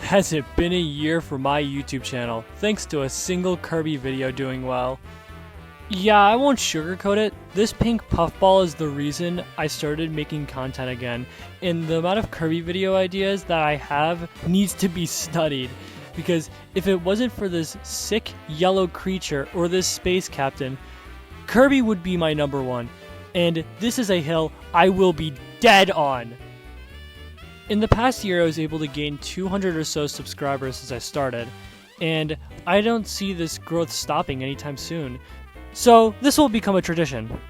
has it been a year for my YouTube channel, thanks to a single Kirby video doing well. Yeah, I won't sugarcoat it, this pink puffball is the reason I started making content again, and the amount of Kirby video ideas that I have needs to be studied, because if it wasn't for this sick yellow creature or this space captain, Kirby would be my number one, and this is a hill I will be dead on. In the past year, I was able to gain 200 or so subscribers since I started, and I don't see this growth stopping anytime soon. So this will become a tradition.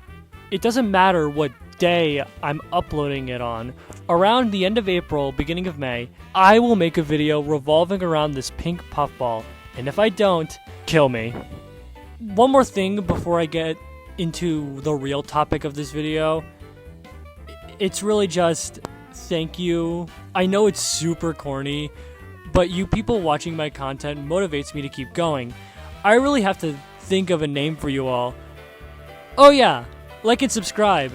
It doesn't matter what day I'm uploading it on. Around the end of April, beginning of May, I will make a video revolving around this pink puffball, and if I don't, kill me. One more thing before I get into the real topic of this video. It's really just thank you. I know it's super corny, but you people watching my content motivates me to keep going. I really have to think of a name for you all. Oh yeah, like and subscribe.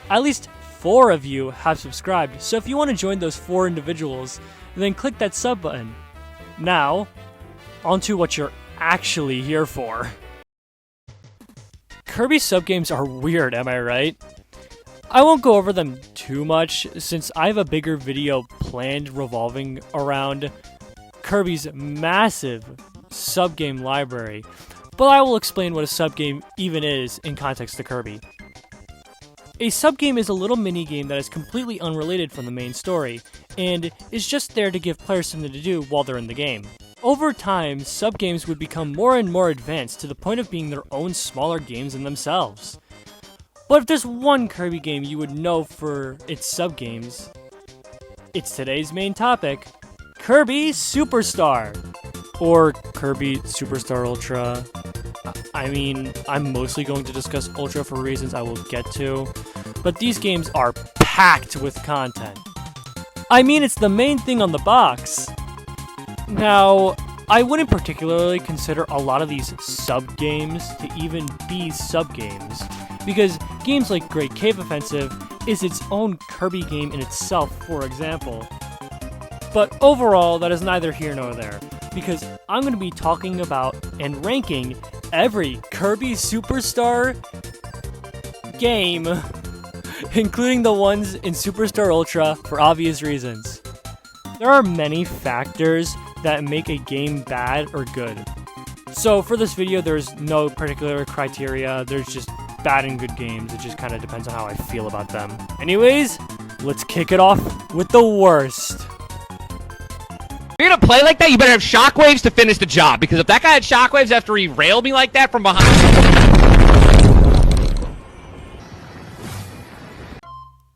At least 4 of you have subscribed, so if you want to join those 4 individuals, then click that sub button. Now, onto what you're actually here for. Kirby subgames are weird, am I right? I won't go over them too much, since I have a bigger video planned revolving around Kirby's massive subgame library, but I will explain what a subgame even is in context to Kirby. A subgame is a little minigame that is completely unrelated from the main story, and is just there to give players something to do while they're in the game. Over time, subgames would become more and more advanced to the point of being their own smaller games in themselves. But if there's one Kirby game you would know for its subgames, it's today's main topic, Kirby Superstar! Or Kirby Superstar Ultra. I mean, I'm mostly going to discuss Ultra for reasons I will get to, but these games are packed with content. I mean, it's the main thing on the box. Now, I wouldn't particularly consider a lot of these sub-games to even be sub-games, because games like Great Cave Offensive is its own Kirby game in itself, for example. But overall, that is neither here nor there, because I'm going to be talking about and ranking every Kirby Superstar game, including the ones in Superstar Ultra for obvious reasons. There are many factors that make a game bad or good. So for this video, there's no particular criteria, there's just bad and good games, it just kind of depends on how I feel about them. Anyways, let's kick it off with the worst. If you're gonna play like that, you better have shockwaves to finish the job, because if that guy had shockwaves after he railed me like that from behind...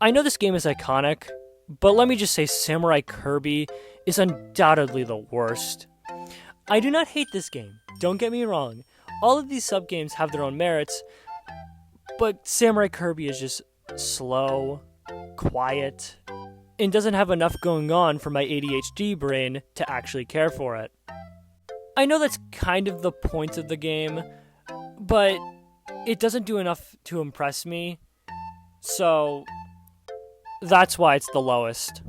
I know this game is iconic, but let me just say Samurai Kirby is undoubtedly the worst. I do not hate this game, don't get me wrong. All of these sub-games have their own merits, but Samurai Kirby is just slow, quiet, and doesn't have enough going on for my ADHD brain to actually care for it. I know that's kind of the point of the game, but it doesn't do enough to impress me, so that's why it's the lowest.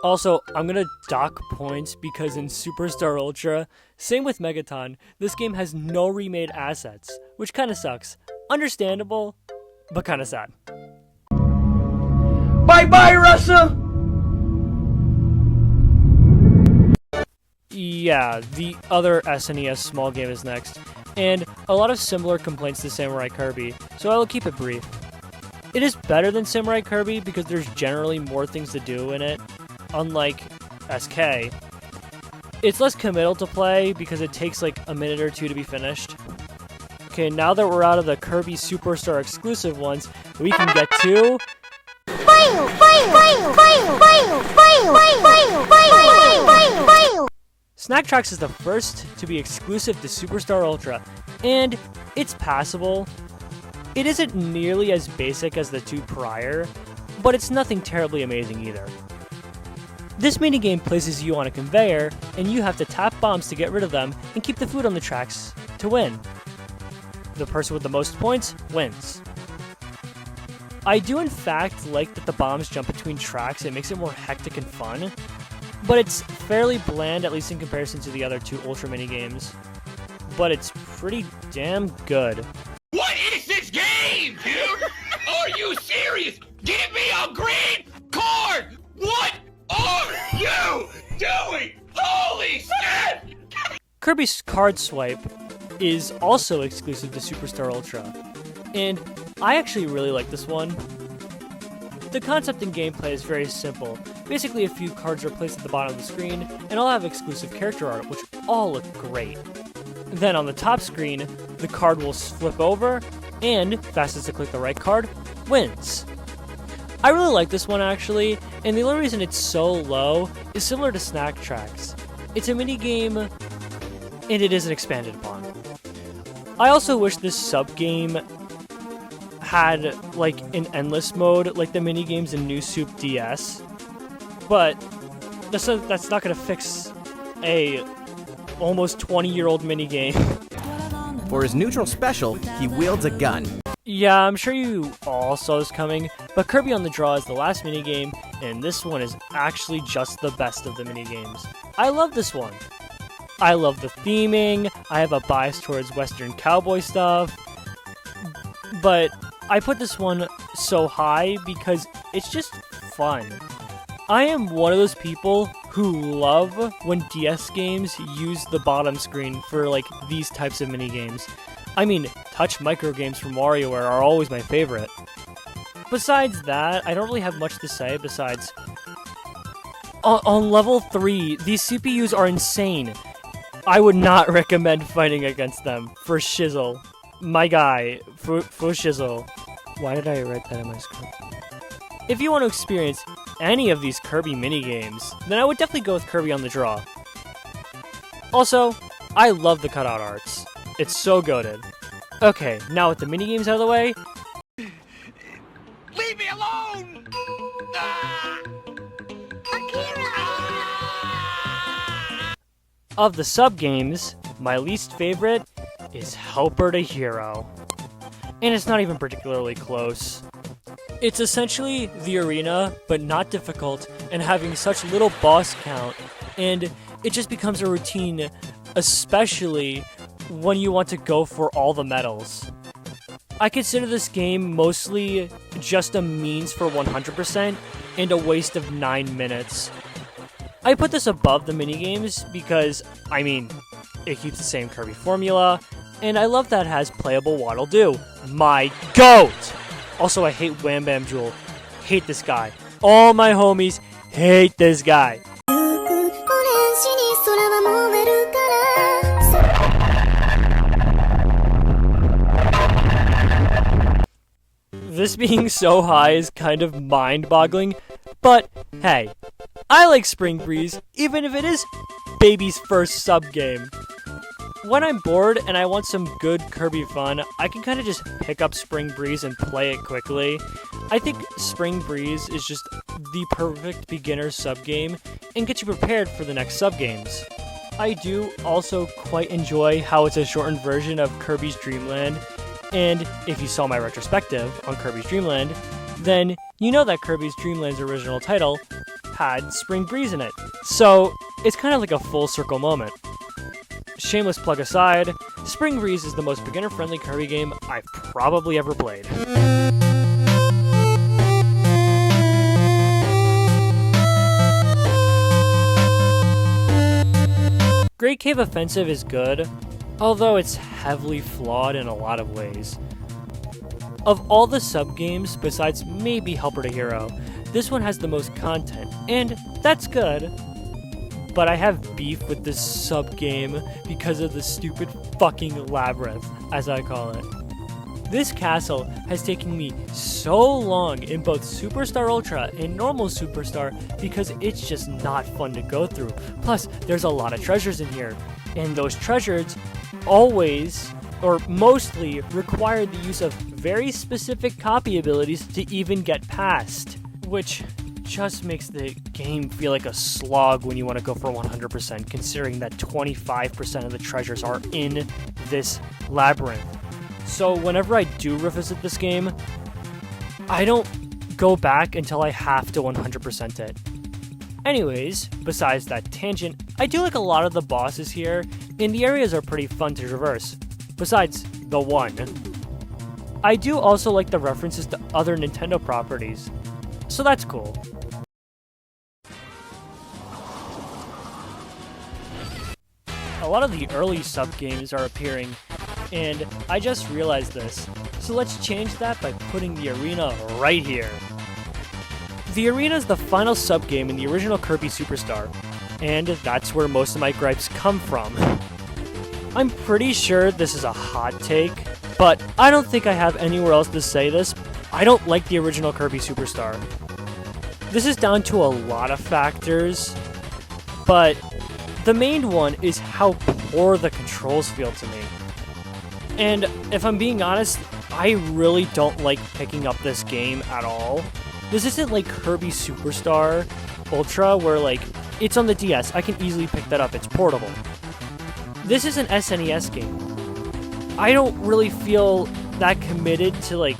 Also, I'm gonna dock points because in Superstar Ultra, same with Megaton, this game has no remade assets, which kinda sucks. Understandable, but kinda sad. Bye-bye, Russia! Yeah, the other SNES small game is next, and a lot of similar complaints to Samurai Kirby, so I will keep it brief. It is better than Samurai Kirby because there's generally more things to do in it, unlike SK. It's less committal to play because it takes like a minute or 2 to be finished. Okay, now that we're out of the Kirby Superstar exclusive ones, we can get to... Snack Tracks is the first to be exclusive to Superstar Ultra, and it's passable. It isn't nearly as basic as the 2 prior, but it's nothing terribly amazing either. This minigame places you on a conveyor, and you have to tap bombs to get rid of them and keep the food on the tracks to win. The person with the most points wins. I do in fact like that the bombs jump between tracks, it makes it more hectic and fun, but it's fairly bland, at least in comparison to the other two Ultra minigames. But it's pretty damn good. What is this game, dude? Are you serious? Give me a green card! What are you doing? Holy shit! Kirby's Card Swipe is also exclusive to Superstar Ultra, and I actually really like this one. The concept and gameplay is very simple. Basically, a few cards are placed at the bottom of the screen, and all have exclusive character art, which all look great. Then on the top screen, the card will flip over, and fastest to click the right card wins. I really like this one actually, and the only reason it's so low is similar to Snack Tracks. It's a mini game, and it isn't expanded upon. I also wish this sub-game had like an endless mode like the mini games in New Soup DS, but that's not gonna fix a almost 20-year-old mini game. For his neutral special, he wields a gun. Yeah, I'm sure you all saw this coming, but Kirby on the Draw is the last minigame, and this one is actually just the best of the minigames. I love this one. I love the theming, I have a bias towards Western cowboy stuff, but I put this one so high because it's just fun. I am one of those people who love when DS games use the bottom screen for like these types of minigames. I mean, touch micro games from WarioWare are always my favorite. Besides that, I don't really have much to say besides... On level 3, these CPUs are insane. I would not recommend fighting against them for shizzle. My guy, for shizzle. Why did I write that in my script? If you want to experience any of these Kirby minigames, then I would definitely go with Kirby on the Draw. Also, I love the cutout arts. It's so goated. Okay, now with the minigames out of the way... Leave me alone! Of the sub-games, my least favorite is Helper to Hero. And it's not even particularly close. It's essentially the arena, but not difficult, and having such little boss count, and it just becomes a routine, especially when you want to go for all the medals. I consider this game mostly just a means for 100% and a waste of 9 minutes. I put this above the minigames because, I mean, it keeps the same Kirby formula, and I love that it has playable Waddle Doo. My GOAT! Also, I hate Wham Bam Jewel. Hate this guy. All my homies hate this guy. This being so high is kind of mind-boggling, but hey, I like Spring Breeze, even if it is baby's first sub-game. When I'm bored and I want some good Kirby fun, I can kind of just pick up Spring Breeze and play it quickly. I think Spring Breeze is just the perfect beginner sub-game and gets you prepared for the next sub-games. I do also quite enjoy how it's a shortened version of Kirby's Dream Land, and if you saw my retrospective on Kirby's Dream Land, then you know that Kirby's Dream Land's original title had Spring Breeze in it. So it's kind of like a full circle moment. Shameless plug aside, Spring Breeze is the most beginner-friendly Kirby game I've probably ever played. Great Cave Offensive is good, although it's heavily flawed in a lot of ways. Of all the sub-games, besides maybe Helper to Hero, this one has the most content, and that's good. But I have beef with this sub-game because of the stupid fucking labyrinth, as I call it. This castle has taken me so long in both Superstar Ultra and normal Superstar because it's just not fun to go through. Plus, there's a lot of treasures in here, and those treasures always, or mostly, require the use of very specific copy abilities to even get past, which just makes the game feel like a slog when you want to go for 100%, considering that 25% of the treasures are in this labyrinth. So whenever I do revisit this game, I don't go back until I have to 100% it. Anyways, besides that tangent, I do like a lot of the bosses here, and the areas are pretty fun to traverse. Besides the one. I do also like the references to other Nintendo properties, so that's cool. A lot of the early sub-games are appearing, and I just realized this, so let's change that by putting the arena right here. The arena is the final sub-game in the original Kirby Superstar, and that's where most of my gripes come from. I'm pretty sure this is a hot take, but I don't think I have anywhere else to say this. I don't like the original Kirby Superstar. This is down to a lot of factors, but the main one is how poor the controls feel to me. And if I'm being honest, I really don't like picking up this game at all. This isn't like Kirby Superstar Ultra where like it's on the DS, I can easily pick that up, it's portable. This is an SNES game. I don't really feel that committed to like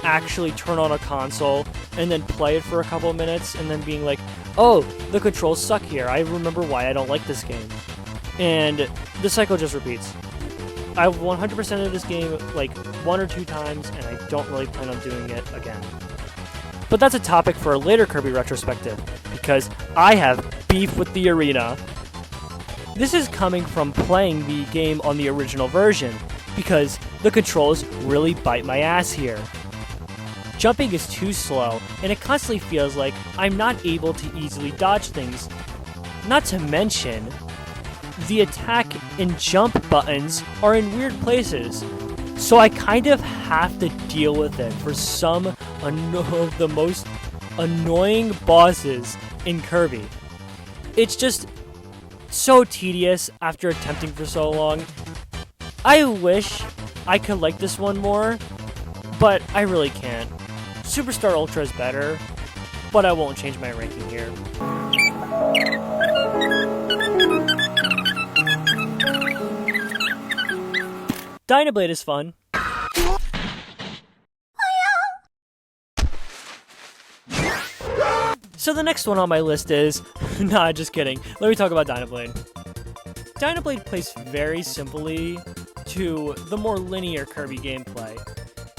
actually turn on a console and then play it for a couple of minutes and then being like, oh, the controls suck here. I remember why I don't like this game. And the cycle just repeats. I've 100%ed this game like 1 or 2 times and I don't really plan on doing it again. But that's a topic for a later Kirby retrospective because I have beef with the arena. This is coming from playing the game on the original version because the controls really bite my ass here. Jumping is too slow, and it constantly feels like I'm not able to easily dodge things. Not to mention, the attack and jump buttons are in weird places, so I kind of have to deal with it for some of the most annoying bosses in Kirby. It's just so tedious after attempting for so long. I wish I could like this one more, but I really can't. Superstar Ultra is better, but I won't change my ranking here. Dynablade is fun. So the next one on my list is... nah, just kidding. Let me talk about Dynablade. Dynablade plays very simply to the more linear Kirby gameplay.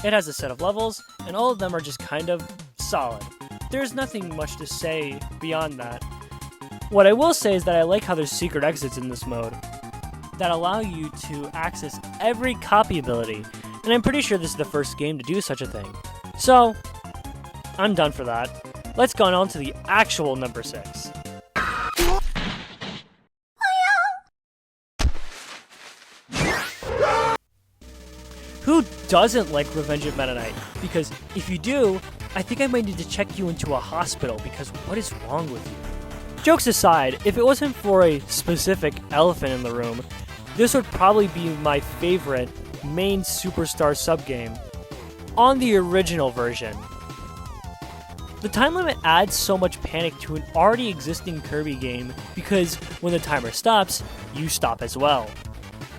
It has a set of levels, and all of them are just kind of solid. There's nothing much to say beyond that. What I will say is that I like how there's secret exits in this mode that allow you to access every copy ability, and I'm pretty sure this is the first game to do such a thing. So, I'm done for that. Let's go on to the actual number 6. Who doesn't like Revenge of Meta Knight? Because if you do, I think I might need to check you into a hospital because what is wrong with you? Jokes aside, if it wasn't for a specific elephant in the room, this would probably be my favorite main Superstar subgame on the original version. The time limit adds so much panic to an already existing Kirby game because when the timer stops, you stop as well.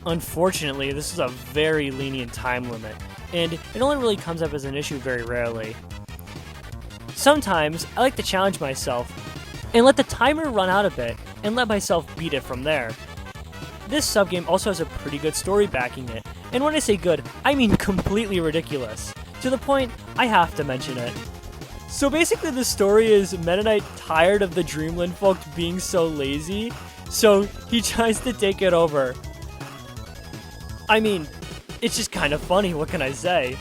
Unfortunately, this is a very lenient time limit, and it only really comes up as an issue very rarely. Sometimes, I like to challenge myself and let the timer run out a bit and let myself beat it from there. This subgame also has a pretty good story backing it, and when I say good, I mean completely ridiculous, to the point I have to mention it. So basically the story is Meta Knight tired of the Dreamland folk being so lazy, so he tries to take it over. I mean, it's just kind of funny, what can I say?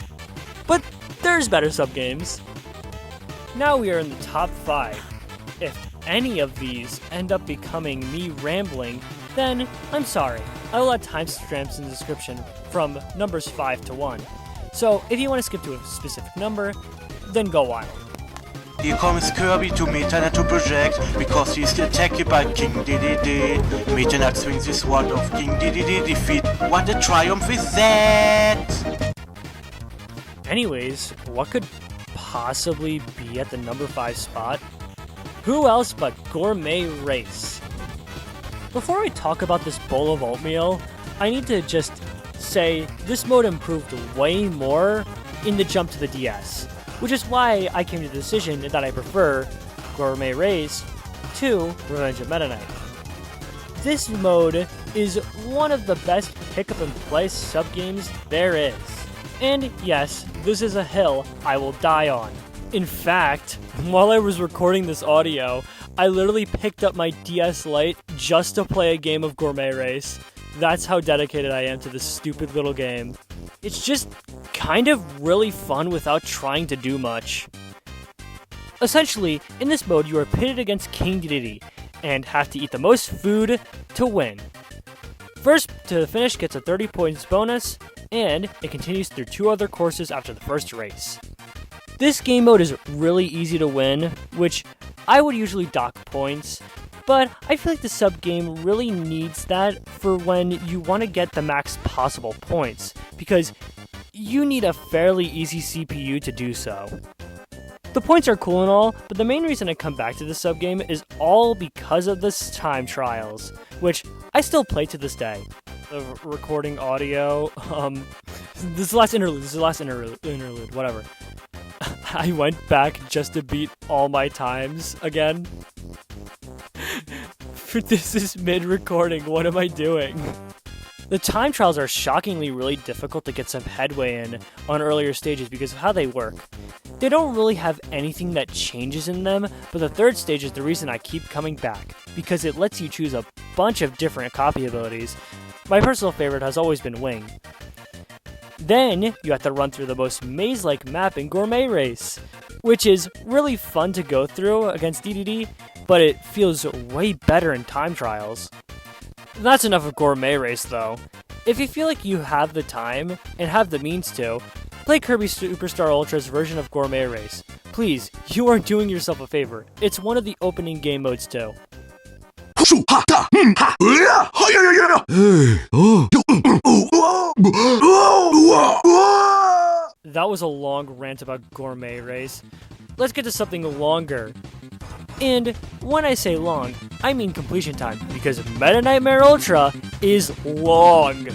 But there's better subgames. Now we are in the top 5. If any of these end up becoming me rambling, then I'm sorry. I will add timestamps in the description from numbers 5 to 1. So if you want to skip to a specific number, then go wild. Here comes Kirby to Meta Knight to project because he's attacked by King Dedede. Meta Knight swings his sword of King Dedede defeat. What a triumph is that! Anyways, what could possibly be at the number 5 spot? Who else but Gourmet Race? Before I talk about this bowl of oatmeal, I need to just say this mode improved way more in the jump to the DS, which is why I came to the decision that I prefer Gourmet Race 2. Revenge of Meta Knight. This mode is one of the best pick-up-and-play sub-games there is. And yes, this is a hill I will die on. In fact, while I was recording this audio, I literally picked up my DS Lite just to play a game of Gourmet Race. That's how dedicated I am to this stupid little game. It's just kind of really fun without trying to do much. Essentially, in this mode you are pitted against King Dedede, and have to eat the most food to win. First to the finish gets a 30 points bonus, and it continues through 2 other courses after the first race. This game mode is really easy to win, which I would usually dock points, but I feel like the sub-game really needs that for when you want to get the max possible points, because you need a fairly easy CPU to do so. The points are cool and all, but the main reason I come back to this sub-game is all because of the time trials, which I still play to this day. The recording audio, this is the last interlude, whatever. I went back just to beat all my times again. This is mid-recording, what am I doing? The time trials are shockingly really difficult to get some headway in on earlier stages because of how they work. They don't really have anything that changes in them, but the third stage is the reason I keep coming back, because it lets you choose a bunch of different copy abilities. My personal favorite has always been Wing. Then, you have to run through the most maze-like map in Gourmet Race, which is really fun to go through against Dedede, but it feels way better in time trials. That's enough of Gourmet Race though. If you feel like you have the time, and have the means to, play Kirby Superstar Ultra's version of Gourmet Race. Please, you are doing yourself a favor. It's one of the opening game modes too. That was a long rant about Gourmet Race. Let's get to something longer. And when I say long, I mean completion time, because Meta Nightmare Ultra is long.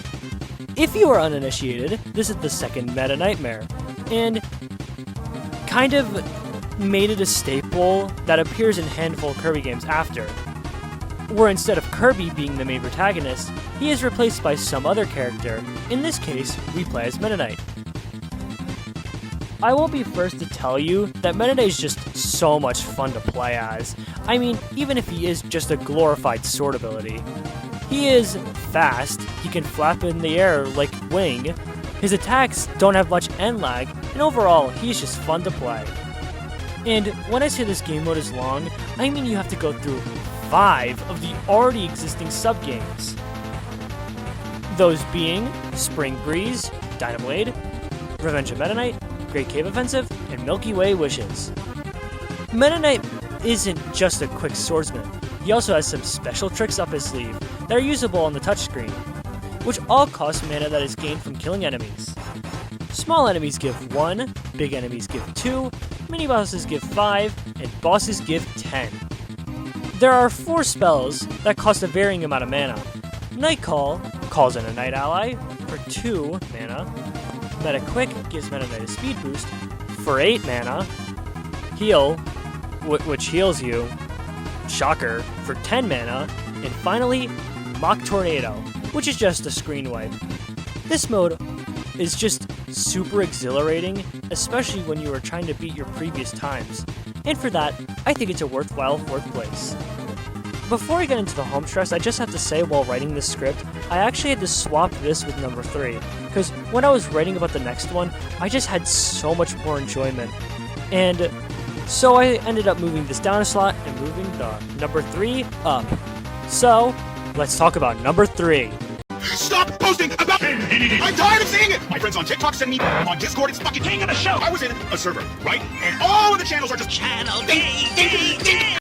If you are uninitiated, this is the second Meta Nightmare, and kind of made it a staple that appears in a handful of Kirby games after, where instead of Kirby being the main protagonist, he is replaced by some other character. In this case, we play as Meta Knight. I won't be first to tell you that Meta Knight is just so much fun to play as. I mean, even if he is just a glorified sword ability. He is fast, he can flap in the air like Wing, his attacks don't have much end lag, and overall, he's just fun to play. And when I say this game mode is long, I mean you have to go through 5 of the already existing sub-games. Those being Spring Breeze, Dynablade, Revenge of Meta Knight, Great Cave Offensive, and Milky Way Wishes. Meta Knight isn't just a quick swordsman, he also has some special tricks up his sleeve that are usable on the touchscreen, which all cost mana that is gained from killing enemies. Small enemies give 1, big enemies give 2, mini bosses give 5, and bosses give 10. There are 4 spells that cost a varying amount of mana. Night Call calls in a Night ally for 2 mana. Meta Quick gives Meta Knight a speed boost for 8 mana. Heal, which heals you, shocker, for 10 mana. And finally, Mock Tornado, which is just a screen wipe. This mode is just super exhilarating, especially when you are trying to beat your previous times. And for that, I think it's a worthwhile 4th place. Before I get into the home stretch, I just have to say while writing this script, I actually had to swap this with number 3, because when I was writing about the next one, I just had so much more enjoyment. And so I ended up moving this down a slot and moving the number 3 up. So, let's talk about number 3. Stop posting about I'm tired of seeing it! My friends on TikTok send me on Discord, it's fucking king of the show! I was in a server, right? And all of the channels are just channel ding.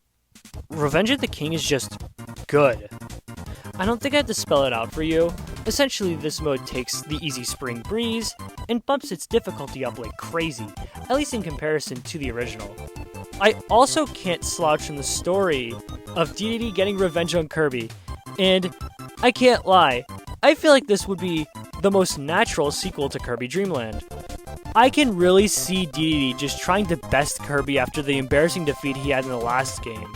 Revenge of the King is just good. I don't think I have to spell it out for you. Essentially, this mode takes the easy Spring Breeze and bumps its difficulty up like crazy, at least in comparison to the original. I also can't slouch from the story of Dedede getting revenge on Kirby, and I can't lie, I feel like this would be the most natural sequel to Kirby Dream Land. I can really see Dedede just trying to best Kirby after the embarrassing defeat he had in the last game.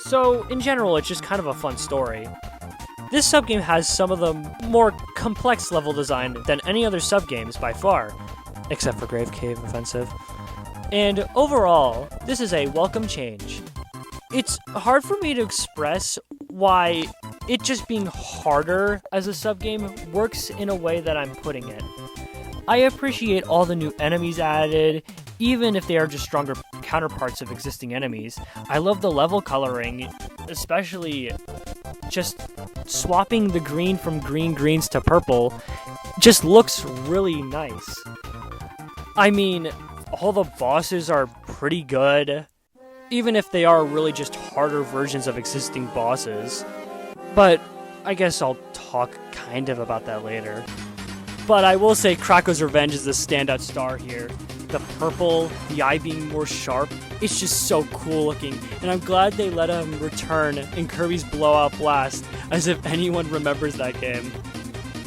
So, in general, it's just kind of a fun story. This subgame has some of the more complex level design than any other subgames by far, except for Grave Cave Offensive. And overall, this is a welcome change. It's hard for me to express why it just being harder as a subgame works in a way that I'm putting it. I appreciate all the new enemies added, even if they are just stronger counterparts of existing enemies. I love the level coloring, especially just swapping the green from greens to purple just looks really nice. I mean, all the bosses are pretty good, even if they are really just harder versions of existing bosses. But I guess I'll talk kind of about that later. But I will say Krako's Revenge is the standout star here. The purple, the eye being more sharp, it's just so cool looking, and I'm glad they let him return in Kirby's Blowout Blast, as if anyone remembers that game.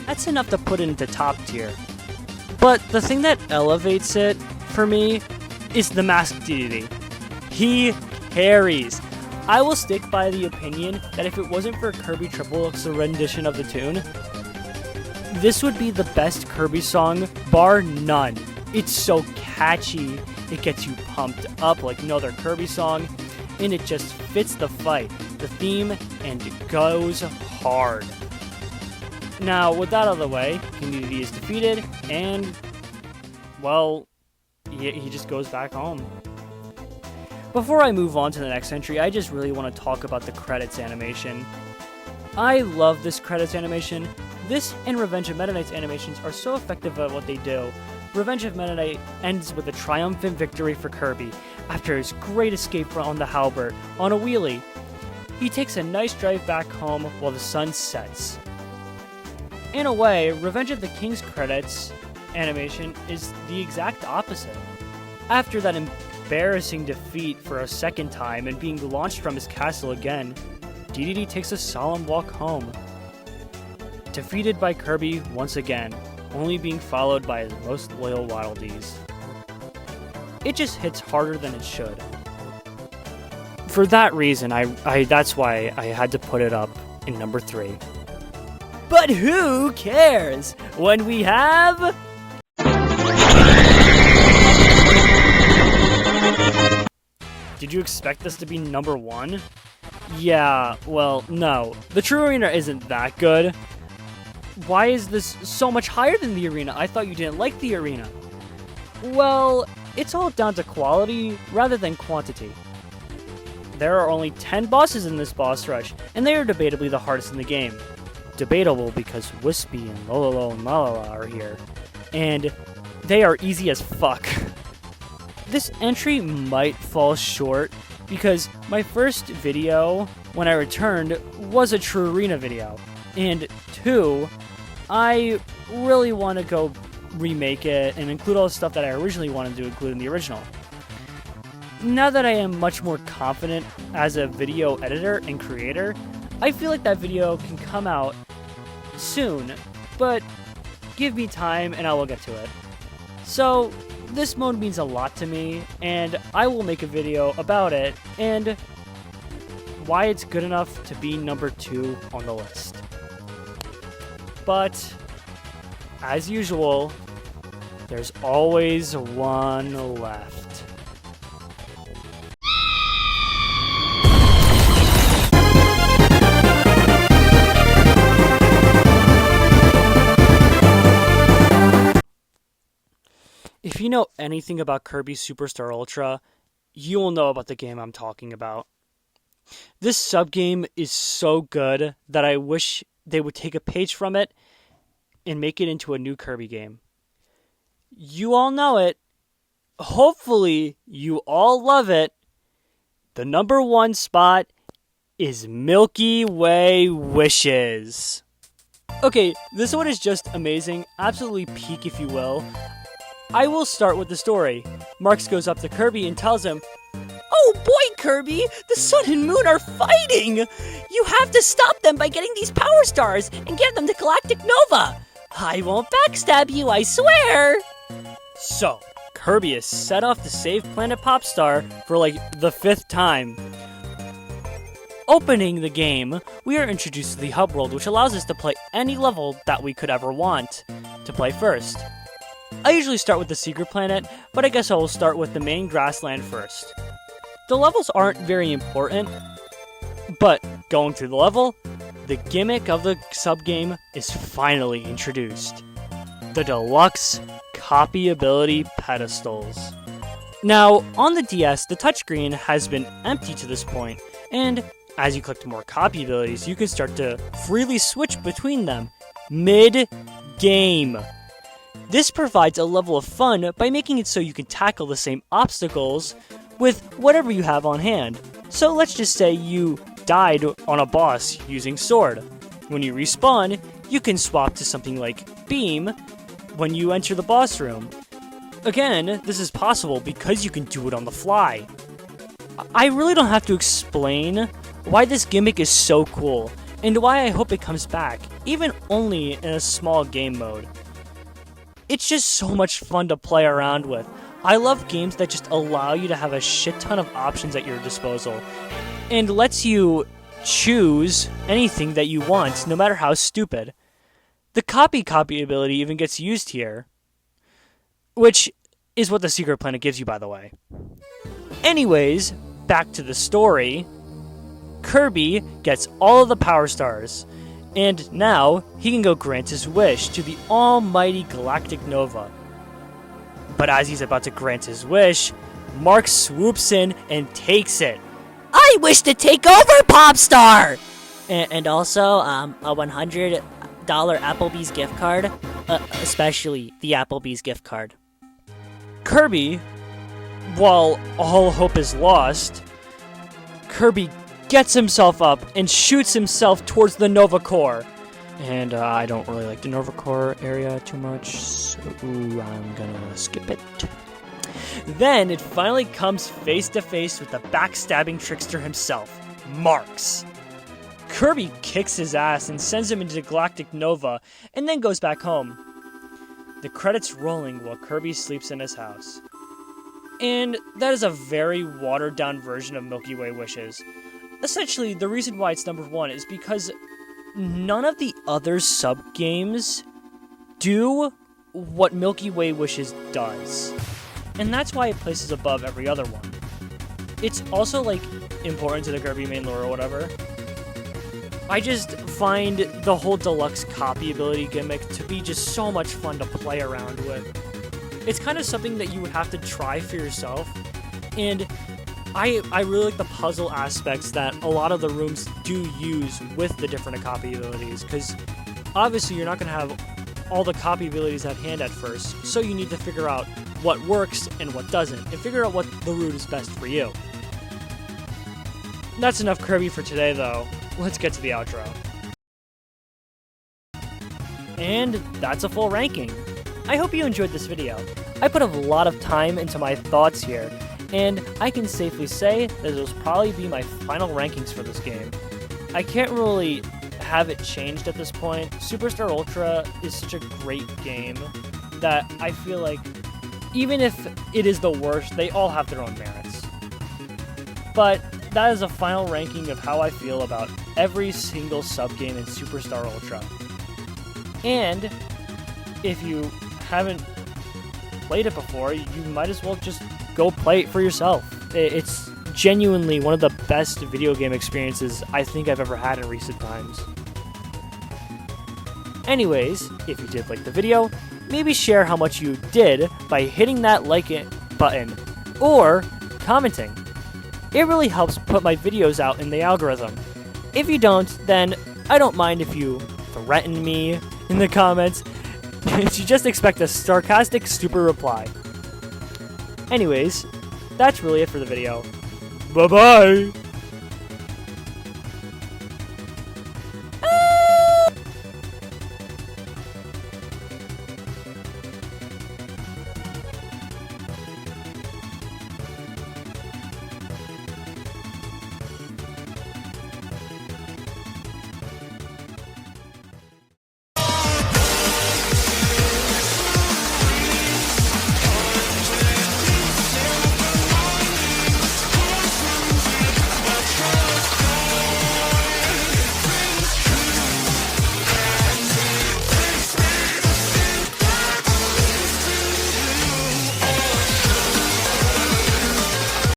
That's enough to put it into top tier. But the thing that elevates it, for me, is the masked DDD. He carries. I will stick by the opinion that if it wasn't for Kirby Triple X's rendition of the tune, this would be the best Kirby song, bar none. It's so catchy, it gets you pumped up like no other Kirby song, and it just fits the fight, the theme, and it goes hard. Now, with that out of the way, Community is defeated, and, well, he just goes back home. Before I move on to the next entry, I just really want to talk about the credits animation. I love this credits animation. This and Revenge of Meta Knight's animations are so effective at what they do. Revenge of Meta Knight ends with a triumphant victory for Kirby after his great escape on the Halberd on a wheelie. He takes a nice drive back home while the sun sets. In a way, Revenge of the King's credits animation is the exact opposite. After that embarrassing defeat for a second time and being launched from his castle again, DDD takes a solemn walk home. Defeated by Kirby once again, only being followed by his most loyal Waddle Dees. It just hits harder than it should. For that reason, that's why I had to put it up in number 3. But who cares when we have... Did you expect this to be number 1? Yeah, well, no. The True Arena isn't that good. Why is this so much higher than the arena? I thought you didn't like the arena. Well, it's all down to quality rather than quantity. There are only 10 bosses in this boss rush, and they are debatably the hardest in the game. Debatable because Wispy and Lololo and Malala are here, and they are easy as fuck. This entry might fall short because my first video, when I returned, was a True Arena video, and 2, I really want to go remake it and include all the stuff that I originally wanted to include in the original. Now that I am much more confident as a video editor and creator, I feel like that video can come out soon, but give me time and I will get to it. So, this mode means a lot to me, and I will make a video about it and why it's good enough to be number 2 on the list. But, as usual, there's always one left. If you know anything about Kirby Superstar Ultra, you will know about the game I'm talking about. This subgame is so good that I wish they would take a page from it and make it into a new Kirby game. You all know it. Hopefully, you all love it. The number 1 spot is Milky Way Wishes. Okay, this one is just amazing. Absolutely peak, if you will. I will start with the story. Marx goes up to Kirby and tells him, "Oh boy, Kirby! The sun and moon are fighting! You have to stop them by getting these power stars and get them to Galactic Nova! I won't backstab you, I swear!" So, Kirby is set off to save Planet Popstar for like the 5th time. Opening the game, we are introduced to the hub world, which allows us to play any level that we could ever want to play first. I usually start with the secret planet, but I guess I will start with the main grassland first. The levels aren't very important, but going through the level, the gimmick of the sub-game is finally introduced. The deluxe copyability pedestals. Now, on the DS, the touchscreen has been empty to this point, and as you collect more copy abilities, you can start to freely switch between them mid-game. This provides a level of fun by making it so you can tackle the same obstacles with whatever you have on hand. So let's just say you died on a boss using sword. When you respawn, you can swap to something like beam when you enter the boss room. Again, this is possible because you can do it on the fly. I really don't have to explain why this gimmick is so cool, and why I hope it comes back, even only in a small game mode. It's just so much fun to play around with. I love games that just allow you to have a shit ton of options at your disposal, and lets you choose anything that you want, no matter how stupid. The copy ability even gets used here, which is what the secret planet gives you, by the way. Anyways, back to the story. Kirby gets all of the Power Stars, and now he can go grant his wish to the almighty Galactic Nova. But as he's about to grant his wish, Mark swoops in and takes it. I wish to take over, Popstar! And also, a $100 Applebee's gift card, especially the Applebee's gift card. Kirby, while all hope is lost, Kirby gets himself up and shoots himself towards the Nova Core. And I don't really like the Nova Core area too much, so I'm gonna skip it. Then it finally comes face to face with the backstabbing trickster himself, Marx. Kirby kicks his ass and sends him into the Galactic Nova, and then goes back home. The credits rolling while Kirby sleeps in his house. And that is a very watered down version of Milky Way Wishes. Essentially, the reason why it's number 1 is because none of the other sub-games do what Milky Way Wishes does. And that's why it places above every other one. It's also, like, important to the Kirby main lore or whatever. I just find the whole deluxe copy ability gimmick to be just so much fun to play around with. It's kind of something that you would have to try for yourself, and I really like the puzzle aspects that a lot of the rooms do use with the different copy abilities, because obviously you're not going to have all the copy abilities at hand at first, so you need to figure out what works and what doesn't, and figure out what the route is best for you. That's enough Kirby for today, though. Let's get to the outro. And that's a full ranking. I hope you enjoyed this video. I put a lot of time into my thoughts here, and I can safely say that this will probably be my final rankings for this game. I can't really have it changed at this point. Superstar Ultra is such a great game that I feel like even if it is the worst, they all have their own merits. But that is a final ranking of how I feel about every single sub-game in Superstar Ultra. And if you haven't played it before, you might as well just go play it for yourself. It's genuinely one of the best video game experiences I think I've ever had in recent times. Anyways, if you did like the video, maybe share how much you did by hitting that like it button or commenting. It really helps put my videos out in the algorithm. If you don't, then I don't mind if you threaten me in the comments. You just expect a sarcastic, stupid reply. Anyways, that's really it for the video. Bye-bye!